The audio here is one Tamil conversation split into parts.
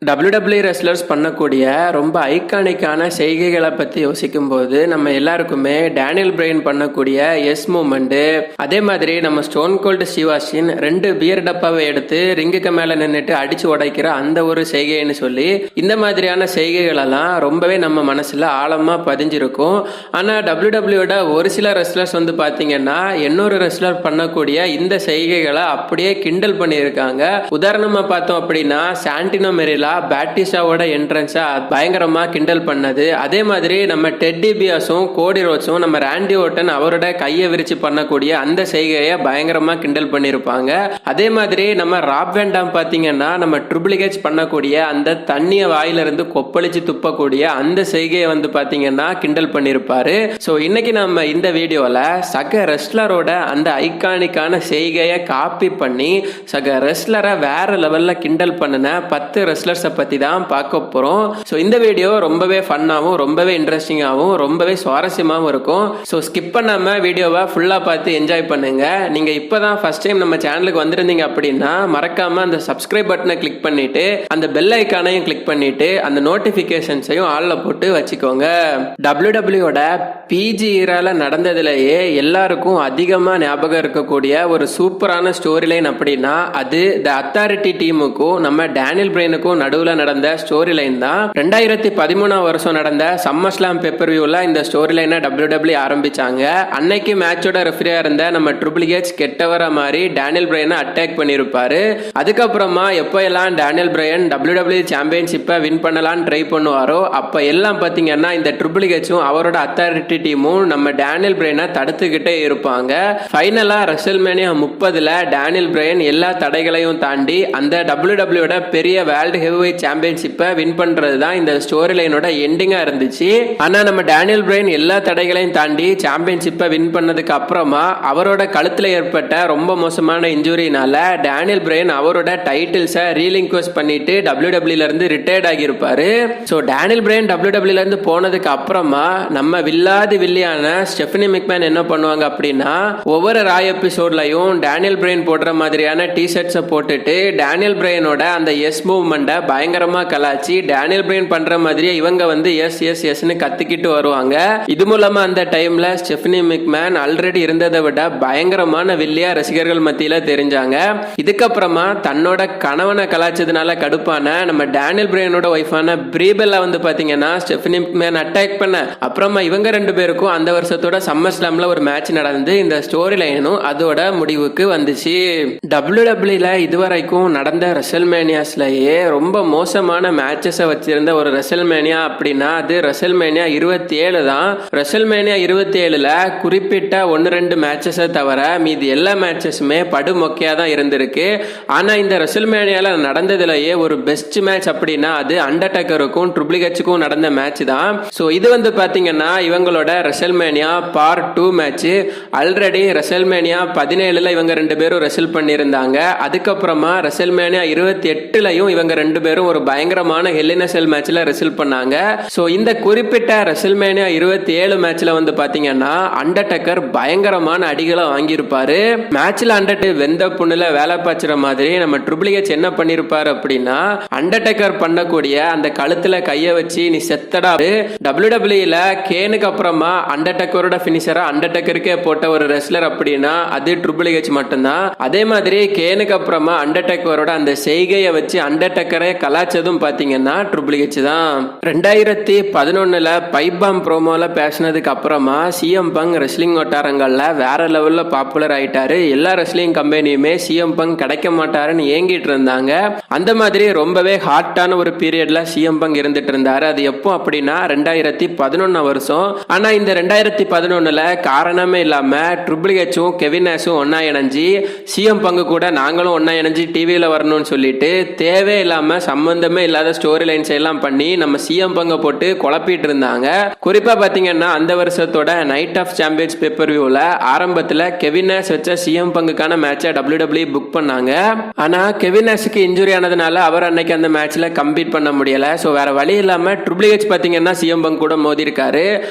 WWE ரெஸ்லர்ஸ் பண்ணக்கூடிய ரொம்ப ஐகானிக்கான செய்கைகளை பற்றி யோசிக்கும் போது நம்ம எல்லாருக்குமே டேனியல் பிரையன் பண்ணக்கூடிய எஸ் மூமெண்ட், அதே மாதிரி நம்ம ஸ்டோன் கோல்டு ஸ்டீவாஸ்டின் 2 பியர் டப்பாவை எடுத்து ரிங்குக்கு மேலே நின்றுட்டு அடிச்சு உடைக்கிற அந்த ஒரு செய்கைன்னு சொல்லி இந்த மாதிரியான செய்கைகளெல்லாம் ரொம்பவே நம்ம மனசில் ஆழமாக பதிஞ்சிருக்கும். ஆனால் WWEயோட ஒரு சில ரெஸ்லர்ஸ் வந்து பார்த்தீங்கன்னா இன்னொரு ரெஸ்லர் பண்ணக்கூடிய இந்த செய்கைகளை அப்படியே கிண்டல் பண்ணியிருக்காங்க. உதாரணமாக பார்த்தோம் அப்படின்னா சாண்டினோ மெரிலா பேட்டிஸ்டாவோட என்ட்ரன்ஸை பயங்கரமா கிண்டல் பண்ணது. அதே மாதிரி நம்ம டெட்டி பியாஸும் கோடி ரோட்ஸும் நம்ம ராண்டி ஓட்டன் அவரோட கையை விரிச்சு பண்ணக்கூடிய அந்த செய்கையை பயங்கரமா கிண்டல் பண்ணியிருப்பாங்க. அதே மாதிரி நம்ம ராப் வேண்டாம் பார்த்தீங்கன்னா நம்ம ட்ரிபிள் ஹெச் பண்ணக்கூடிய அந்த தண்ணியை வாயிலிருந்து கொப்பளிச்சு துப்பக்கூடிய அந்த செய்கையை வந்து பார்த்தீங்கன்னா கிண்டல் பண்ணியிருப்பாரு. ஸோ இன்னைக்கு நம்ம இந்த வீடியோவில் சக ரெஸ்லரோட அந்த ஐகானிக்கான செய்கையை காப்பி பண்ணி சக ரெஸ்லரை வேற லெவலில் கிண்டல் பண்ணின 10 ரெஸ்லர்ஸை பற்றி தான் பார்க்க போகிறோம். ஸோ இந்த வீடியோ ரொம்பவே ஃபன்னாகவும் ரொம்பவே இன்ட்ரெஸ்டிங்காகவும் ரொம்பவே சுவாரஸ்யமாகவும் இருக்கும். ஸோ ஸ்கிப் பண்ணாமல் வீடியோவை ஃபுல்லாக பார்த்து என்ஜாய் பண்ணுங்க. நீங்கள் இப்போ தான் ஃபர்ஸ்ட் டைம் நம்ம சேனலுக்கு வந்திருந்தீங்க அப்படின்னா மறக்காமல் அந்த சப்ஸ்கிரைப் பட்டனை கிளிக் பண்ணிட்டு அந்த பெல் ஐக்கானையும் கிளிக் பண்ணிட்டு அந்த நோட்டிஃபிகேஷன்ஸையும் ஆளில் போட்டு வச்சுக்கோங்க. WWEயோட பிஜி ஈரால நடந்ததுலேயே எல்லாருக்கும் அதிகமாக ஞாபகம் இருக்கக்கூடிய ஒரு சூப்பரான ஸ்டோரி லைன் அப்படின்னா அது த அத்தாரிட்டி டீமுக்கும் நம்ம டேனியல் பிரையனுக்கும் நடுவில் நடந்த ஸ்டோரி லைன் தான். 2013 வருஷம் நடந்த சம்மர் ஸ்லாம் பெப்பர் வியூல இந்த ஸ்டோரி லைனை WWE ஆரம்பிச்சாங்க. அன்னைக்கு மேட்சோட ரெஃபரியா இருந்த நம்ம ட்ரிபிள் ஹெச் கெட்டவரா மாதிரி டேனியல் பிரையனை அட்டாக் பண்ணியிருப்பாரு. அதுக்கப்புறமா எப்போ எல்லாம் டேனியல் பிரையன் WWE சாம்பியன்ஷிப்பை வின் பண்ணலான்னு ட்ரை பண்ணுவாரோ அப்போ எல்லாம் பார்த்தீங்கன்னா இந்த ட்ரிபிள் ஹெச்சும் அவரோட அத்தாரிட்டி டீமும் நம்ம டேனியல் பிரையனை தடுத்துக்கிட்டே இருப்பாங்க. ஃபைனலா ரெசல்மேனியா 30ல டேனியல் பிரையன் எல்லா தடைகளையும் தாண்டி அந்த WWEயோட பெரிய வேர்ல்டு ஹெவிவெயிட் சாம்பியன்ஷிப்பை வின் பண்றது தான் இந்த ஸ்டோரி லைனோட எண்டிங்கா இருந்துச்சு. ஆனா நம்ம டேனியல் பிரையன் எல்லா தடைகளையும் தாண்டி சாம்பியன்ஷிப்பை வின் பண்ணதுக்கு அப்புறமா அவரோட கழுத்துல ஏற்பட்ட ரொம்ப மோசமான இன்ஜுரினால டேனியல் பிரையன் அவரோட டைட்டில்ஸை ரீலிங்க்வெஸ்ட் பண்ணிட்டு WWE இருந்து ரிட்டையர்ட் ஆகியிருப்பாரு. ஸோ டேனியல் பிரையன் WWE இருந்து போனதுக்கு அப்புறமா நம்ம வில்லாதி வில்லியான ஸ்டெஃபனி மெக்மேன் என்ன பண்ணுவாங்க அப்படின்னா ஒவ்வொரு ராய் எபிசோட்லையும் டேனியல் பிரையன் போடுற மாதிரியான டிஷர்ட்ஸை போட்டுட்டு டேனியல் பிரையனோட அந்த எஸ் மூவ்மெண்ட்டை பயங்கரமா கலாச்சி டேனியல் பிரையன் பண்ற மாதிரியே இவங்க வந்து எஸ் எஸ் எஸ்னு கத்திக்கிட்டு வருவாங்க. இது மூலமா அந்த டைம்ல ஸ்டெஃபனி மெக்மேன் ஆல்ரெடி இருந்ததை விட பயங்கரமான வில்லியா ரசிகர்கள் மத்தியில தெரிஞ்சாங்க. இதுக்கப்புறமா தன்னோட கணவனை கலாச்சதுனால கடுப்பான நம்ம டேனியல் பிரையனோட ஒய்ஃபான பிரீபெல்லா வந்து பாத்தீங்கன்னா ஸ்டெஃபனி மெக்மேன் அட்டாக் பண்ண அப்புறமா இவங்க 2 பேருக்கும் அந்த வருஷத்தோட சம்மர் ஸ்லாம்ல ஒரு மேட்ச் நடந்து இந்த ஸ்டோரி லைனும் அதோட முடிவுக்கு வந்துச்சு. WWE இதுவரைக்கும் நடந்த ரெசல்மேனியாஸ்லயே ரொம்ப மோசமான மேட்சஸை வச்சிருந்த ஒரு ரெசல்மேனியா அப்படின்னா அது ரெசல்மேனியா 27 தான். ரெசல்மேனியா 27ல குறிப்பிட்ட 1-2 மேட்சஸை தவிர மீதி எல்லா மேட்சஸுமே படுமொக்கையா தான் இருந்திருக்கு. ஆனா இந்த ரெசல்மேனியால நடந்ததுலயே ஒரு பெஸ்ட் மேட்ச் அப்படின்னா அது அண்டர்டேக்கருக்கும் ட்ரிபிள் ஹெச்சுக்கும் நடந்த மேட்ச் தான். ஸோ இது வந்து பாத்தீங்கன்னா இவங்களோட WrestleMania part 2 match. Already WrestleMania 17ல இவங்க 2 பேரும் ரெசல் பண்ணியிருந்தாங்க. அதுக்கப்புறமா ரெசல்மேனியா 28லயும் இவங்க 2 பேரும் ஒரு பயங்கரமான ஹெல் இன் எ செல் மேட்ச்ல ரெசல் பண்ணாங்க. சோ இந்த குறிப்பிட்ட ரெசல்மேனியா 27 மேட்ச்ல வந்து பாத்தீங்கன்னா அண்டர்டேக்கர் பயங்கரமான அடிகளை வாங்கியிருப்பாரு. மேட்ச்ல அண்டர்டேக்கர் வெந்த புண்ணுல வேலை பாய்ச்சுற மாதிரி நம்ம ட்ரிபிள் ஹெச் என்ன பண்ணிருப்பாரு அப்படின்னா அண்டர்டேக்கர் பண்ணக்கூடிய அந்த கழுத்துல கைய வச்சு நீ செத்தடா. WWEல கேனுக்கு அப்புறமா அண்டர்டேக்கரோட பினிஷரா அண்டர்டேக்கருக்கே போட்ட ஒரு ரெஸ்லர் அப்படின்னா அது ட்ரிபிள் ஹெச் மட்டும்தான். அதே மாதிரி கேனுக்கு அப்புறமா அண்டர்டேக்கரோட அந்த செய்கையை வச்சு அண்டர்டேக்கரை கலாச்சதும் பாத்தீங்கன்னா ட்ரிபிள் ஹெச் தான். 2011ல பைப் பாம் ப்ரோமோல பேசினதுக்கு அப்புறமா சிஎம் பங்க் ரெஸ்லிங் வட்டாரங்கள்ல வேற லெவல்ல பாப்புலர் ஆயிட்டாரு. எல்லா ரெஸ்லிங் கம்பெனியுமே சிஎம் பங்க் கிடைக்க மாட்டாருன்னு ஏங்கிட்டு இருந்தாங்க. அந்த மாதிரி ரொம்பவே ஹாட்டான ஒரு பீரியட்ல சிஎம் பங்க் இருந்துட்டு இருந்தாரு. அது எப்போ அப்படின்னா 2011 வருஷம். ஆனா இந்த 2011ல காரணமே இல்லாம ட்ரிபிள் ஹெச்சும் கெவின் நாஷும் ஒன்னா இணைஞ்சி சிஎம் பங்கு கூட நாங்களும் ஒன்னா இணைஞ்சி டிவியில வரணும்னு சொல்லிட்டு தேவையில்லாம சம்பந்தமே இல்லாத ஸ்டோரி லைன்ஸ் எல்லாம் பண்ணி நம்ம சிஎம் பங்க போட்டு குழப்பிட்டு இருந்தாங்க. குறிப்பா பாத்தீங்கன்னா அந்த வருஷத்தோட நைட் ஆஃப் சாம்பியன்ஸ் பேப்பர் வியூல ஆரம்பத்துல கெவின் நாஷ் வச்ச சிஎம் பங்குக்கான மேட்சை WWE புக் பண்ணாங்க. ஆனா கெவின் நாஷுக்கு இன்ஜுரி ஆனதுனால அவர் அன்னைக்கு அந்த மேட்ச்ல கம்பீட் பண்ண முடியல. சோ வேற வழி இல்லாம ட்ரிபிள் ஹெச் பாத்தீங்கன்னா சிஎம் பங்க் கூட மோதி இருக்காரு.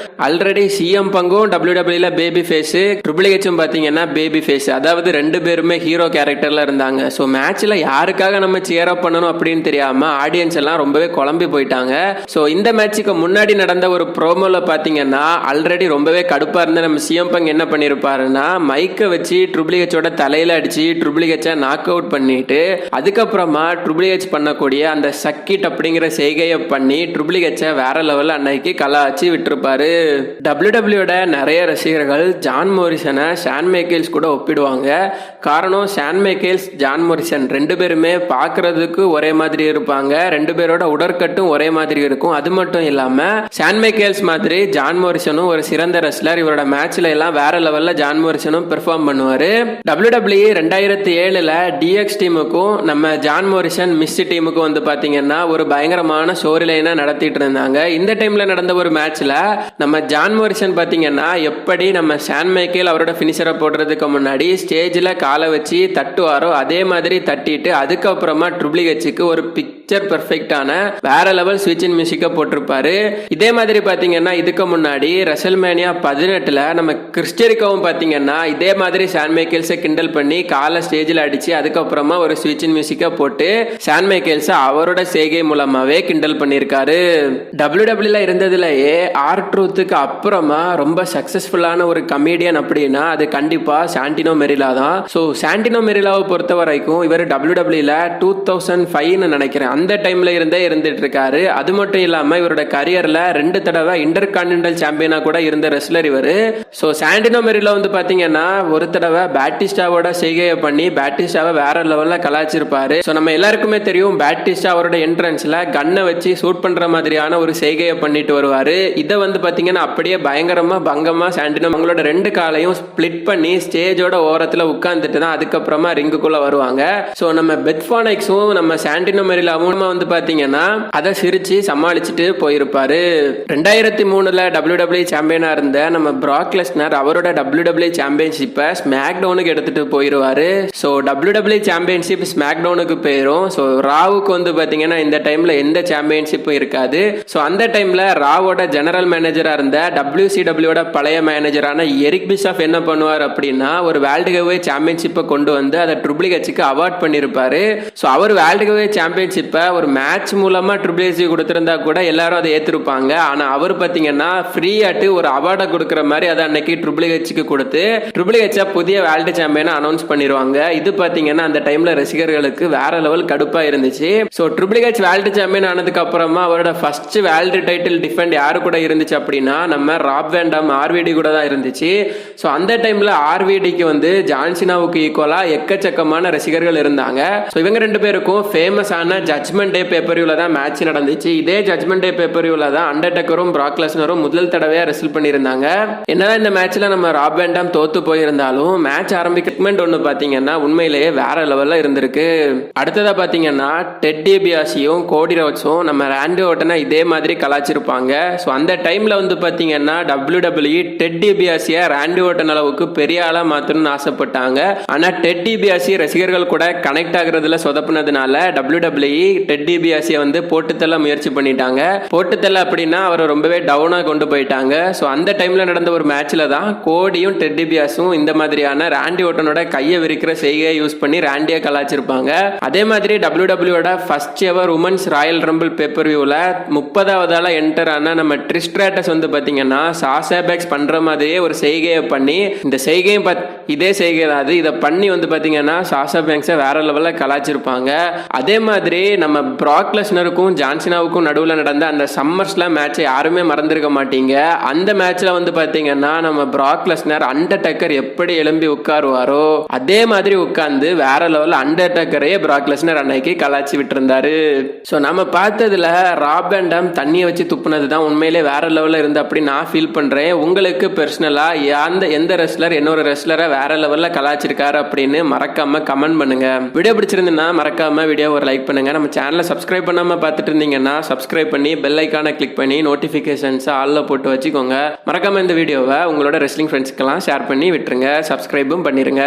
ஆல்ரெடி சிஎம் பங்கும் WWEல பேபி ஃபேஸ், ட்ரிபிள் ஹெச்சும் பாத்தீங்கன்னா பேபி ஃபேஸ். அதாவது 2 பேருமே ஹீரோ கேரக்டர்ல இருந்தாங்க. சோ மேட்ச்ல யாருக்காக நம்ம சேர் அப் பண்ணணும் அப்படின்னு தெரியாம தெரியாம ஆடியன்ஸ் எல்லாம் ரொம்பவே குழம்பி போயிட்டாங்க. ஸோ இந்த மேட்சுக்கு முன்னாடி நடந்த ஒரு ப்ரோமோல பாத்தீங்கன்னா ஆல்ரெடி ரொம்பவே கடுப்பா இருந்த நம்ம சிஎம் பங்க் என்ன பண்ணிருப்பாருன்னா மைக்கை வச்சு ட்ரிபிள் ஹெச்சோட தலையில அடிச்சு ட்ரிபிள் ஹெச்சை நாக் அவுட் பண்ணிட்டு அதுக்கப்புறமா ட்ரிபிள் ஹெச் பண்ணக்கூடிய அந்த சக்கிட் அப்படிங்கிற செய்கையை பண்ணி ட்ரிபிள் ஹெச்சை வேற லெவல்ல அன்னைக்கு கலாச்சி விட்டுருப்பாரு. டபிள்யூடபிள்யூட நிறைய ரசிகர்கள் ஜான் மோரிசனை ஷான் மைக்கேல்ஸ் கூட ஒப்பிடுவாங்க. காரணம் ஷான் மைக்கேல்ஸ் ஜான் மோரிசன் ரெண்டு பேருமே பார்க்கறதுக்கு ஒரே மாதிரி இருப்பாங்க, ரெண்டு பேரோட உடற்கட்டும் ஒரே மாதிரி இருக்கும். அது மட்டும் இல்லாம ஷான் மைக்கேல்ஸ் மாதிரி ஜான் மோரிசனும் ஒரு சிறந்த ரெஸ்லர். இவரோட மேட்ச்ல எல்லாம் வேற லெவல்ல ஜான் மோரிசனும் பெர்ஃபார்ம் பண்ணுவாரு. WWE 2007ல டிஎக்ஸ் டீமுக்கும் நம்ம ஜான் மோரிசன் மிஸ் டீமுக்கும் வந்து பாத்தீங்கன்னா ஒரு பயங்கரமான ஸ்டோரி லைனா நடத்திட்டு இருந்தாங்க. இந்த டைம்ல நடந்த ஒரு மேட்ச்ல நம்ம ஜான் மோரிசன் பாத்தீங்கன்னா எப்படி நம்ம ஷான் மைக்கேல் அவரோட பினிஷரை போடுறதுக்கு முன்னாடி ஸ்டேஜ்ல காலை வச்சு தட்டுவாரோ அதே மாதிரி தட்டிட்டு அதுக்கப்புறமா ட்ரிபிள் ஹெச்சுக்கு ஒரு பிக்சர் பெர்ஃபெக்டான வேற லெவல் ஸ்விட்சின் மியூசிக்க போட்டிருப்பாரு. இதே மாதிரி பாத்தீங்கன்னா இதுக்கு முன்னாடி ரெசல்மேனியா 18ல நம்ம கிறிஸ்டரிக்காவும் பாத்தீங்கன்னா இதே மாதிரி ஷான் மைக்கேல்ஸை கிண்டல் பண்ணி காலை ஸ்டேஜில் அடிச்சு அதுக்கப்புறமா ஒரு ஸ்விட்சின் மியூசிக்க போட்டு ஷான் மைக்கேல்ஸ் அவரோட செய்கை மூலமாவே கிண்டல் பண்ணியிருக்காரு. டபிள்யூடபிள்யூல இருந்ததுலயே R-Truthக்கு அப்புறமா ரொம்ப சக்சஸ்ஃபுல்லான ஒரு கமீடியன் அப்படின்னா அது கண்டிப்பா சாண்டினோ மெரிலா தான். ஸோ சாண்டினோ மெரிலாவை பொறுத்த வரைக்கும் இவர் டபிள்யூடபிள்யூல 2005 நினைக்கிறேன் அந்த டைம்ல இருந்துட்டு இருக்காரு. அது மட்டும் இல்லாம இவரோட கரியர்ல 2 தடவை இன்டர் கான்டினென்டல் சாம்பியனா கூட இருந்த ரெஸ்லர் இவரு. ஸோ சாண்டினோ மெரிலா வந்து பாத்தீங்கன்னா ஒரு தடவை பேட்டிஸ்டாவோட செய்கையை பண்ணி பேட்டிஸ்டாவை வேற லெவல்ல கலாச்சிருப்பாரு. ஸோ நம்ம எல்லாருக்குமே தெரியும் பேட்டிஸ்டா அவரோட என்ட்ரன்ஸ்ல கன்னை வச்சு ஷூட் பண்ற மாதிரியான ஒரு செய்கையை பண்ணிட்டு வருவாரு. இதை வந்து பாத்தீங்கன்னா அப்படியே பயங்கரமா பங்கமா சாண்டினோ அவங்களோட 2 காலையும் ஸ்பிளிட் பண்ணி ஸ்டேஜோட ஓரத்துல உட்கார்ந்துட்டு தான் அதுக்கப்புறமா ரிங்குக்குள்ள வருவாங்க. ஸோ நம்ம பெத்ஃபானிக்ஸும் நம்ம சாண்டினோ மெரிலாவும் வந்து பாத்தீங்கன்னா அதை சிரிச்சு சமாளிச்சுட்டு போயிருப்பாரு. 2003ல WWE சாம்பியனா இருந்த நம்ம பிராக் லெஸ்னர் அவரோட WWE சாம்பியன்ஷிப்பை ஸ்மாக் டவுனுக்கு எடுத்துட்டு போயிருவாரு. ஸோ WWE சாம்பியன்ஷிப் ஸ்மாக் டவுனுக்கு போயிரும். ஸோ ராவுக்கு வந்து பாத்தீங்கன்னா இந்த டைம்ல எந்த சாம்பியன்ஷிப்பும் இருக்காது. ஸோ அந்த டைம்ல ராவோட ஜெனரல் மேனேஜரா இருந்த WCWோட பழைய மேனேஜரான எரிக் பிஷாப் என்ன பண்ணுவார் அப்படின்னா ஒரு வேர்ல்டு ஹெவி சாம்பியன்ஷிப்பை கொண்டு வந்து அதை ட்ரிபிள் ஹெச்சுக்கு அவார்ட் பண்ணிருப்பாரு. ஸோ அவர் வேர்ல்டு ஹெவி சாம்பியன்ஷிப்பை ஒரு மேட்ச் மூலமா ட்ரிபிள் ஹெச் கொடுத்திருந்தா கூட எல்லாரும் அதை ஏத்திருப்பாங்க. ஆனா அவர் பாத்தீங்கன்னா ஃப்ரீயாட்டு ஒரு அவார்டை கொடுக்குற மாதிரி அதை அன்னைக்கு ட்ரிபிள் ஹெச்சுக்கு கொடுத்து ட்ரிபிள் ஹெச்சா புதிய வேர்ல்டு சாம்பியனை அனௌன்ஸ் பண்ணிடுவாங்க. இது பாத்தீங்கன்னா அந்த டைம்ல ரசிகர்களுக்கு வேற லெவல் கடுப்பா இருந்துச்சு. So triple H world champion ஆனதுக்கு அப்புறமா அவரோட ஃபர்ஸ்ட் வேர்ல்டு டைட்டில் டிஃபெண்ட் யாரு கூட இருந்துச்சு அப்படின்னா நம்ம ராப் வேண்டாம் RVD கூட தான் இருந்துச்சு. ஸோ அந்த டைம்ல RVDக்கு வந்து ஜான்சினாவுக்கு ஈக்குவலா எக்கச்சக்கமான ரசிகர்கள் இருந்தாங்க. ஸோ இவங்க 2 பேருக்கும் ஃபேமஸான ஜட்ஜ்மெண்ட் டே பேப்பர்வியூல தான் மேட்ச் நடந்துச்சு. இதே ஜட்ஜ்மெண்ட் டே பேப்பர்வியூல தான் அண்டர்டேக்கரும் பிராக் லெஸ்னரும் முதல் தடவையா ரெஸ்ல் பண்ணியிருந்தாங்க. என்னதான் இந்த மேட்ச்ல நம்ம ராப் வேண்டாம் தோத்து போயிருந்தாலும் மேட்ச் ஆரம்பிக்கமெண்ட் ஒன்று பாத்தீங்கன்னா உண்மையிலேயே வேற லெவல்ல இருந்திருக்கு. அடுத்ததா பாத்தீங்கன்னா டெட் டிபியாசியும் கோடி ரோட்ஸும் நம்ம ராண்டி ஓட்டனை இதே மாதிரி கலாச்சிருப்பாங்க. ஸோ அந்த டைம்ல வந்து பாத்தீங்கன்னா WWE டெட் டிபியாசியை ராண்டி ஓட்டன் அளவுக்கு பெரிய ஆளா மாத்தணும்னு ஆசைப்பட்டாங்க. ஆனா டெட் டிபியாசி ரசிகர்கள் கூட கனெக்ட் ஆகுறதுல சொதப்புனதுனால WWE டெட் டிபியாசியை வந்து போட்டுத்தள்ள முயற்சி பண்ணிட்டாங்க. போட்டுத்தள்ள அப்படின்னா அவரை ரொம்பவே டவுனா கொண்டு போயிட்டாங்க. ஸோ அந்த டைம்ல நடந்த ஒரு மேட்ச்ல தான் கோடியும் டெட் டிபியாஸும் இந்த மாதிரியான ராண்டி ஓட்டனோட கையை விரிக்கிற செய்கையை யூஸ் பண்ணி ராண்டியை கலாச்சிருப்பாங்க. அதே மாதிரி WWEோட first ever women's Royal Rumble பேப்பர் வியூல 30வது ஆளா என்டர் ஆன நம்ம ட்ரிஸ்ட்ராட்டஸ் வந்து பாத்தீங்கன்னா சாஷா பேக்ஸ் பண்ற மாதிரியே ஒரு செய்கையை பண்ணி இந்த செய்கையும் இதே செய்கை தான் இதை பண்ணி வந்து பாத்தீங்கன்னா சாஷா பேங்க்ஸை வேற லெவல்ல கலாச்சிருப்பாங்க. அதே மாதிரி நம்ம பிராக் லெஸ்னருக்கும் ஜான்சினாவுக்கும் நடுவில் நடந்த அந்த சம்மர்ஸ்ல மேட்சை யாருமே மறந்துருக்க மாட்டீங்க. அந்த மேட்ச்ல வந்து பாத்தீங்கன்னா நம்ம பிராக் லெஸ்னர் அண்டர்டேக்கர் எப்படி எழும்பி உட்காருவாரோ அதே மாதிரி உட்கார்ந்து வேற லெவல்ல அண்டர்டேக்கரையே பிராக் லெஸ்னர் அன்னைக்கு கலாச்சி விட்டு இருந்தாரு. ஸோ நம்ம பார்த்ததுல ராப் வேண்டாம் தண்ணியை வச்சு துப்புனது தான் உண்மையிலே வேற லெவல்ல இருந்து அப்படி நான் ஃபீல் பண்றேன். உங்களுக்கு பர்சனலா எந்த ரெஸ்லர் இன்னொரு ரெஸ்லரை வேற லெவல்ல கலாச்சிருக்காரு அப்படின்னு மறக்காம கமெண்ட் பண்ணுங்க. வீடியோ பிடிச்சிருந்தா மறக்காம வீடியோ ஒரு லைக் பண்ணுங்க. நம்ம சேனலை சப்ஸ்கிரைப் பண்ணாம பார்த்துட்டு இருந்தீங்கன்னா சப்ஸ்கிரைப் பண்ணி பெல் ஐக்கானை கிளிக் பண்ணி நோட்டிபிகேஷன்ஸ் ஆல்ல போட்டு வச்சுக்கோங்க. மறக்காம இந்த வீடியோவை உங்களோட ரெஸ்லிங் ஃப்ரெண்ட்ஸ்க்கெல்லாம் ஷேர் பண்ணி விட்டுருங்க. சப்ஸ்கிரைபும் பண்ணிருங்க.